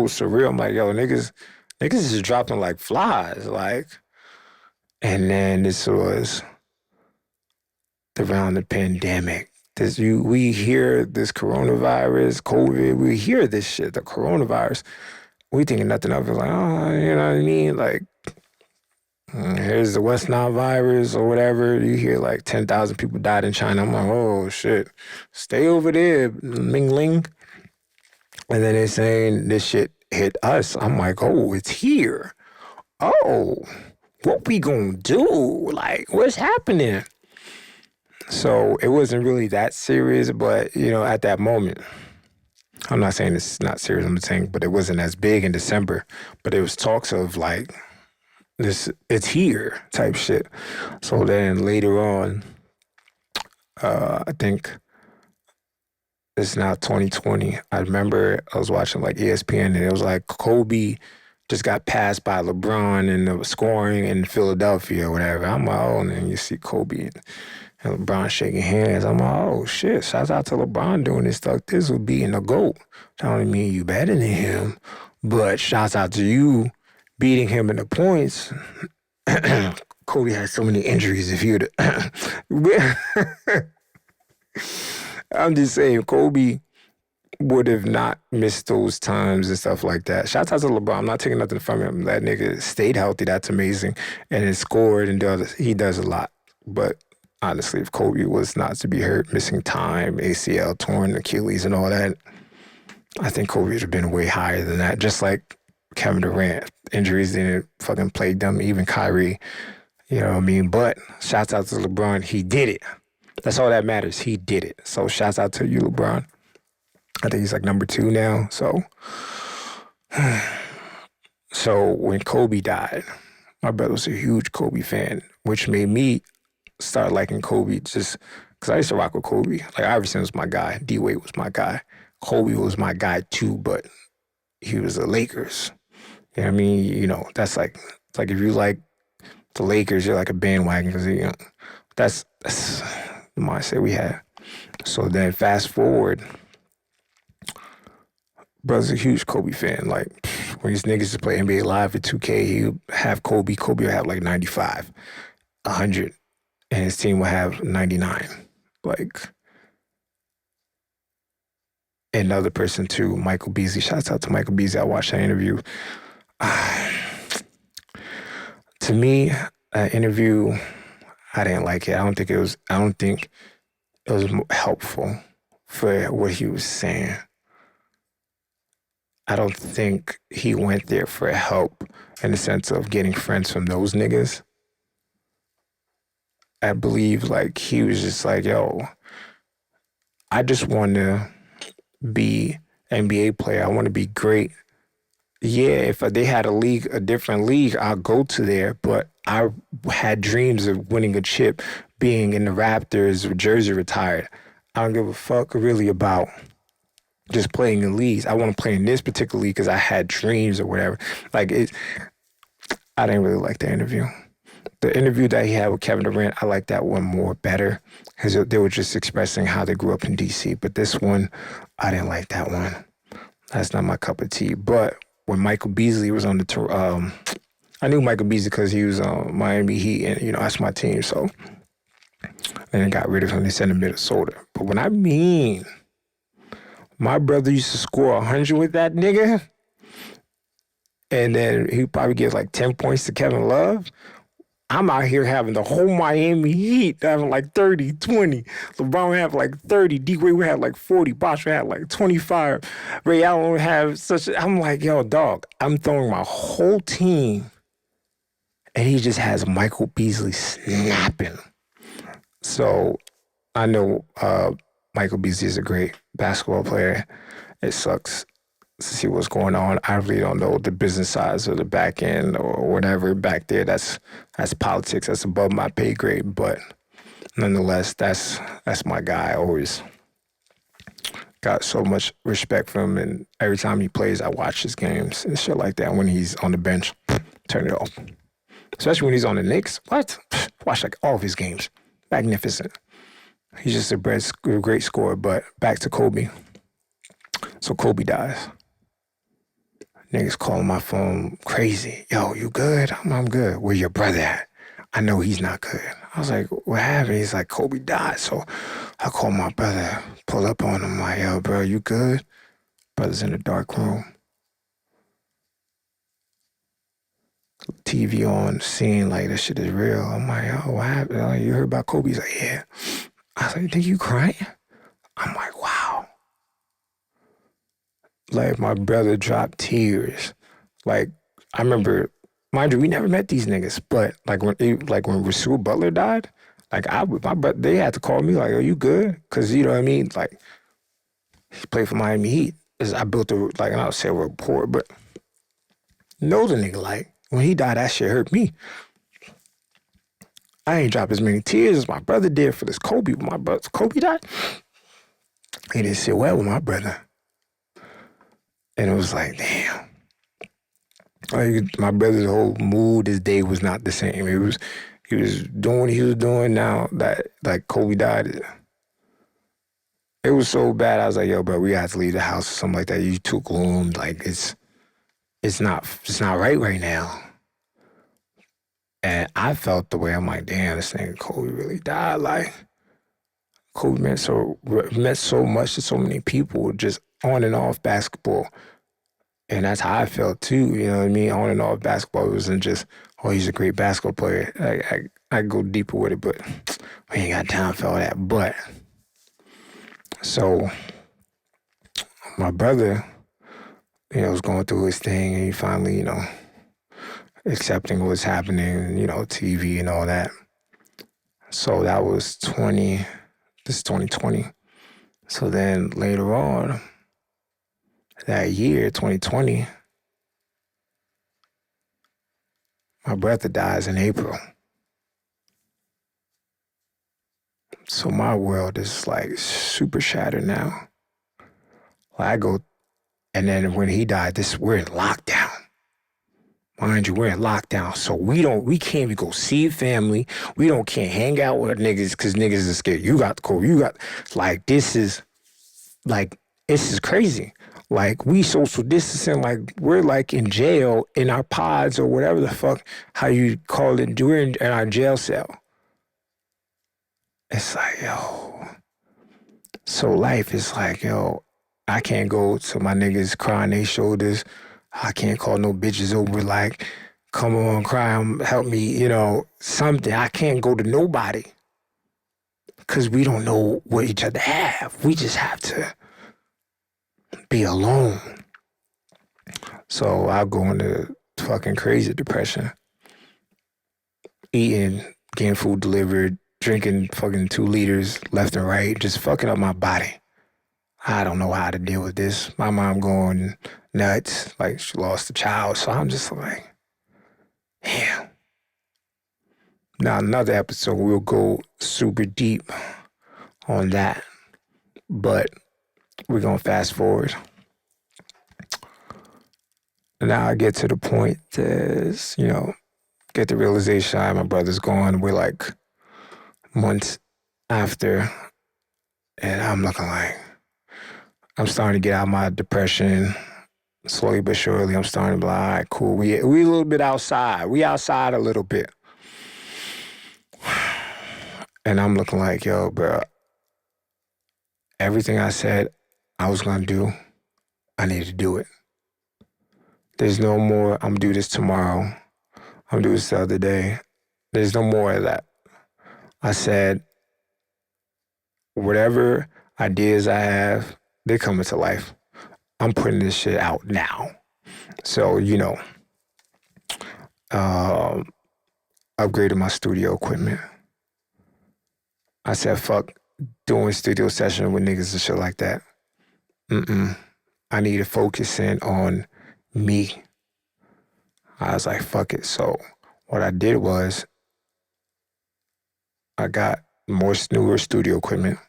surreal. I'm like, yo, niggas is dropping like flies, like. And then this was around the pandemic. We hear this coronavirus, COVID. We hear this shit, the coronavirus. We thinking nothing of it. Like, oh, you know what I mean? Like, here's the West Nile virus or whatever. You hear like 10,000 people died in China. I'm like, oh shit, stay over there, Ling Ling. And then they're saying this shit hit us. I'm like, oh, it's here. Oh, what we gonna do? Like, what's happening? So it wasn't really that serious, but at that moment, I'm not saying it's not serious. I'm saying, but it wasn't as big in December. But it was talks of like this, it's here type shit. So then later on, I think it's now 2020. I remember I was watching like ESPN and it was like Kobe just got passed by LeBron in the scoring in Philadelphia or whatever. I'm like, oh, and then you see Kobe and LeBron shaking hands. I'm like, oh shit, shouts out to LeBron doing this stuff. This would be in the GOAT. Telling me you better than him, but shouts out to you beating him in the points. Kobe had so many injuries. If you'd, I'm just saying, Kobe would have not missed those times and stuff like that. Shout out to LeBron. I'm not taking nothing from him. That nigga stayed healthy. That's amazing. And has scored and he does a lot. But honestly, if Kobe was not to be hurt, missing time, ACL, torn Achilles and all that, I think Kobe would have been way higher than that. Just like Kevin Durant. Injuries didn't fucking plague them, even Kyrie. You know what I mean? But shouts out to LeBron. He did it. That's all that matters. He did it. So shouts out to you, LeBron. I think he's like number 2 now. So when Kobe died, my brother was a huge Kobe fan, which made me start liking Kobe just because I used to rock with Kobe. Like Iverson was my guy. D-Wade was my guy. Kobe was my guy too, but he was the Lakers. You know what I mean? That's like, it's like if you like the Lakers, you're like a bandwagon because, that's the mindset we had. So then fast forward, brother's a huge Kobe fan. Like, when these niggas just play NBA Live at 2K, he'd have Kobe. Kobe would have like 95, 100, and his team would have 99. Like, another person too, Michael Beasley. Shouts out to Michael Beasley. I watched that interview. To me, that interview, I didn't like it. I don't think it was helpful for what he was saying. I don't think he went there for help in the sense of getting friends from those niggas. I believe like he was just like, yo, I just want to be NBA player. I want to be great. Yeah, if they had a different league, I'll go to there. But I had dreams of winning a chip, being in the Raptors, jersey retired. I don't give a fuck really about just playing in leagues. I want to play in this particular league because I had dreams or whatever. Like I didn't really like the interview. The interview that he had with Kevin Durant, I like that one more better because they were just expressing how they grew up in DC. But this one, I didn't like that one. That's not my cup of tea. But when Michael Beasley was on the tour, I knew Michael Beasley because he was on Miami Heat, and that's my team. So then they got rid of him. They sent him to Minnesota. But when I mean, my brother used to score 100 with that nigga, and then he probably gives like 10 points to Kevin Love. I'm out here having the whole Miami Heat having like 30, 20. LeBron would have like 30. D-Wade would have like 40. Bosh would have like 25. Ray Allen would have such I'm like, yo, dog, I'm throwing my whole team. And he just has Michael Beasley snapping. So I know Michael Beasley is a great basketball player. It sucks to see what's going on. I really don't know the business sides or the back end or whatever back there. That's politics. That's above my pay grade. But nonetheless, that's my guy. I always got so much respect for him. And every time he plays, I watch his games and shit like that. When he's on the bench, turn it off. Especially when he's on the Knicks. What? Watch like all of his games. Magnificent. He's just a great scorer. But back to Kobe. So Kobe dies. Niggas calling my phone crazy. Yo, you good? I'm good. Where your brother at? I know he's not good. I was like, what happened? He's like, Kobe died. So I called my brother, pull up on him, like, yo, bro, you good? Brother's in the dark room. TV on, seeing like this shit is real. I'm like, oh, what happened? Like, you heard about Kobe? He's like, yeah. I was like, you think you crying? I'm like, wow. Like my brother dropped tears. Like I remember, mind you, we never met these niggas, but like when Rasul Butler died, they had to call me like, "Are you good?" Because you know what I mean. Like he played for Miami Heat. I built and I would say a rapport, but know the nigga. Like when he died, that shit hurt me. I ain't dropped as many tears as my brother did for this Kobe. When my brother Kobe died, he didn't sit well with my brother, and it was like, damn. Like my brother's whole mood this day was not the same. He was doing what he was doing now that like Kobe died. It was so bad. I was like, yo, bro, we have to leave the house or something like that. You too gloomed. Like it's not right now. And I felt the way. I'm like, damn, this nigga Kobe really died. Like Kobe meant so much to so many people, just on and off basketball. And that's how I felt too. You know what I mean? On and off basketball, it wasn't just, oh, he's a great basketball player. I go deeper with it, but we ain't got time for all that. But so my brother, was going through his thing, and he finally, accepting what's happening, TV and all that. So that was this is 2020. So then later on, that year, 2020, my brother dies in April. So my world is like super shattered now. I go, and then when he died, we're in lockdown. Mind you, we're in lockdown. So we can't even go see family. Can't hang out with niggas because niggas are scared. You got the COVID. This is crazy. Like we social distancing, like we're like in jail in our pods or whatever the fuck, how you call it, we're in our jail cell. It's like, yo. So life is like, yo, I can't go to my niggas crying their shoulders. I can't call no bitches over like, come on, cry, help me, something. I can't go to nobody because we don't know what each other have. We just have to be alone. So I'll go into fucking crazy depression. Eating, getting food delivered, drinking fucking 2 liters left and right, just fucking up my body. I don't know how to deal with this. My mom going nuts, like she lost a child. So I'm just like, damn. Now another episode, we'll go super deep on that. But we're going to fast forward. Now I get to the point is, get the realization my brother's gone. We're like months after. And I'm looking like, I'm starting to get out of my depression. Slowly but surely, I'm starting to be like, all right, cool. We a little bit outside. We outside a little bit. And I'm looking like, yo, bro, everything I said I was going to do, I need to do it. There's no more, I'm going to do this tomorrow. I'm going to do this the other day. There's no more of that. I said, whatever ideas I have, they're coming to life. I'm putting this shit out now. So, upgraded my studio equipment. I said, fuck doing studio session with niggas and shit like that. I need to focus in on me. I was like, fuck it. So what I did was I got newer studio equipment.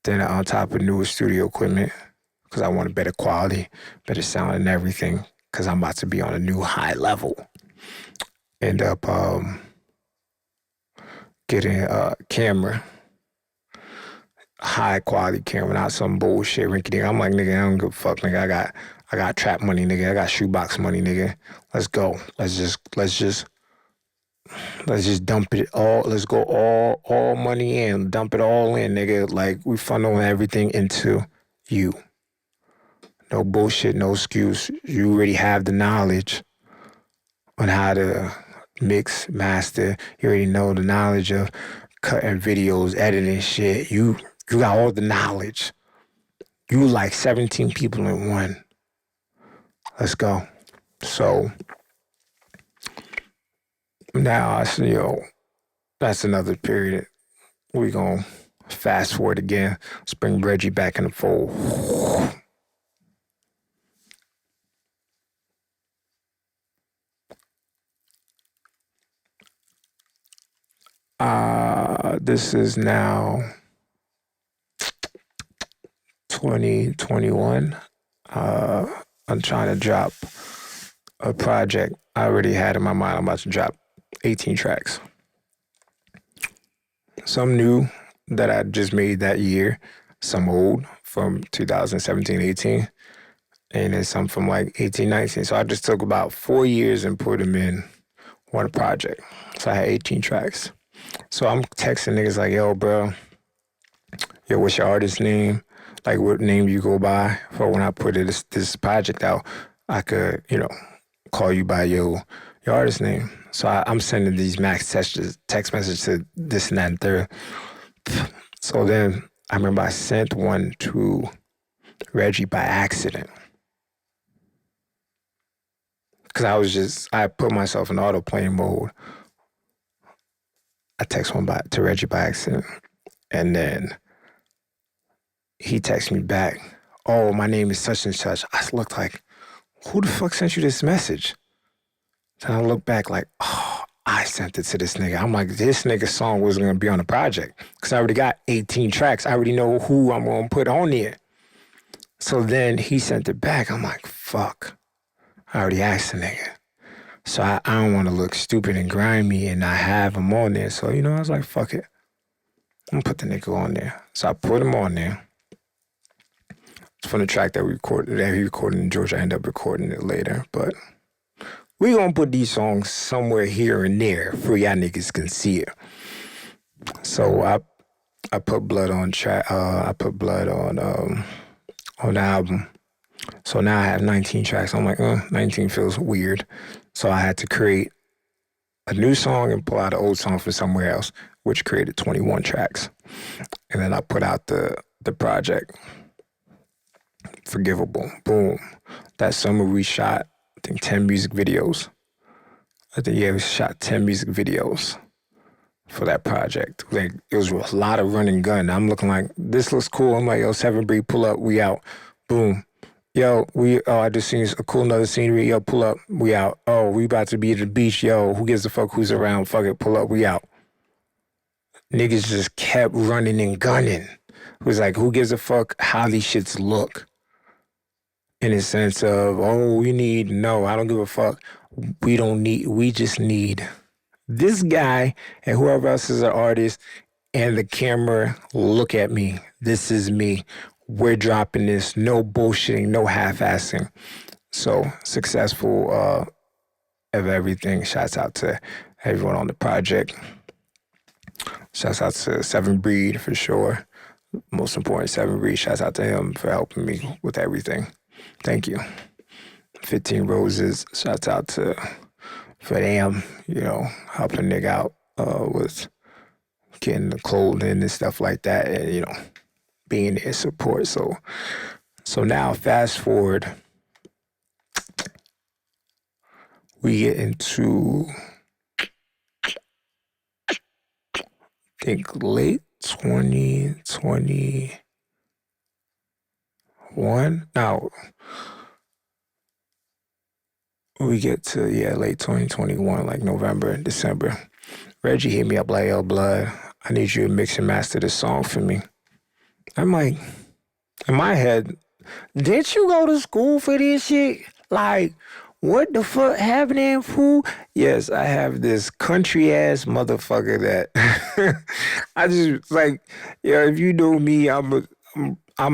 Then on top of newer studio equipment, because I wanted better quality, better sound and everything, because I'm about to be on a new high level. End up getting a camera, high quality camera, not some bullshit rinky dink. I'm like, nigga, I don't give a fuck, nigga. I got trap money, nigga. I got shoebox money, nigga. Let's go. Let's just dump it all. Let's go all money in. Dump it all in, nigga. Like we funnel everything into you. No bullshit, no excuse. You already have the knowledge on how to mix, master. You already know the knowledge of cutting videos, editing shit. You got all the knowledge. You like 17 people in one. Let's go. So now I see, that's another period. We gonna fast forward again. Let's bring Reggie back in the fold. This is now 2021. I'm trying to drop a project I already had in my mind. I'm about to drop 18 tracks. Some new that I just made that year, some old from 2017, 18, and then some from like 18, 19. So I just took about 4 years and put them in one project. So I had 18 tracks. So I'm texting niggas like, yo, bro, what's your artist name? Like, what name you go by? For when I put this project out, I could, call you by your artist name. So I'm sending these max text messages to this and that and third. So then I remember I sent one to Reggie by accident. Because I put myself in autoplay mode. I text one to Reggie by accident. And then he texted me back, oh, my name is such and such. I looked like, who the fuck sent you this message? Then I look back like, oh, I sent it to this nigga. I'm like, this nigga's song wasn't going to be on the project because I already got 18 tracks. I already know who I'm going to put on there. So then he sent it back. I'm like, fuck. I already asked the nigga. So I don't want to look stupid and grimy and not have him on there. So, I was like, fuck it. I'm going to put the nigga on there. So I put him on there. It's from the track that he recorded in Georgia. I ended up recording it later. But we gonna put these songs somewhere here and there for y'all niggas can see it. So I put Blood on track. I put Blood on the album. So now I have 19 tracks. I'm like, 19 feels weird. So I had to create a new song and pull out an old song from somewhere else, which created 21 tracks. And then I put out the project. Forgivable. Boom. That summer we shot, I think, 10 music videos. We shot 10 music videos for that project. Like, it was a lot of run and gun. I'm looking like, this looks cool. I'm like, yo, 7 Bree, pull up, we out. Boom. Yo, I just seen a cool another scenery. Yo, pull up, we out. Oh, we about to be at the beach. Yo, who gives a fuck who's around? Fuck it, pull up, we out. Niggas just kept running and gunning. It was like, who gives a fuck how these shits look? In the sense of, no, I don't give a fuck. We just need this guy and whoever else is an artist and the camera, look at me. This is me. We're dropping this. No bullshitting, no half-assing. So successful of everything. Shouts out to everyone on the project. Shouts out to Seven Breed for sure. Most important, Seven Breed. Shouts out to him for helping me with everything. Thank you. 15 Roses. Shouts out for them, helping a nigga out with getting the clothing and stuff like that, and being there support. So now fast forward, we get into I think late 2021. Now we get to late 2021, like November, December. Reggie hit me up like, yo, Blood, I need you to mix and master this song for me. I'm like, in my head, didn't you go to school for this shit? Like, what the fuck happening, fool? Yes, I have this country ass motherfucker that I just like, if you know me, I'm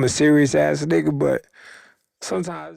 a serious ass nigga, but sometimes